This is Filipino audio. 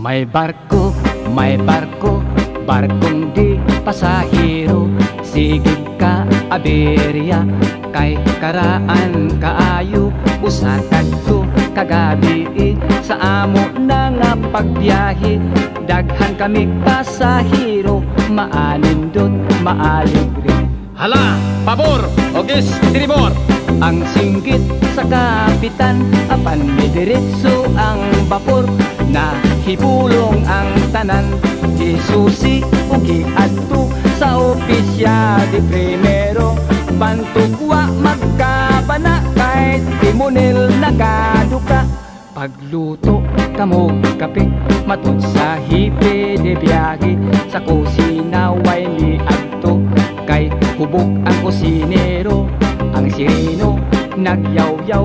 May barko, barkong di pasahero. Sigig ka aberya, kay karaan kaayo. Usatad ko kagabi, sa amo na nga pagbiyahe. Daghan kami pasahero, maanindot, maalibre. Hala, pabor, ogis, tribor. Ang singgit sa kapitan, apan may diretso ang bapor. Nahibulong ang tanan, isusi ugi adto sa opisya di primero. Bantugwa magkabana, kahit timonel nagaduka. Pagluto kamo kape, matod sa hipe de biyahe. Sa kusina way ni adto, kay hubog ang kusinero. Ang sireno nagyaw-yaw.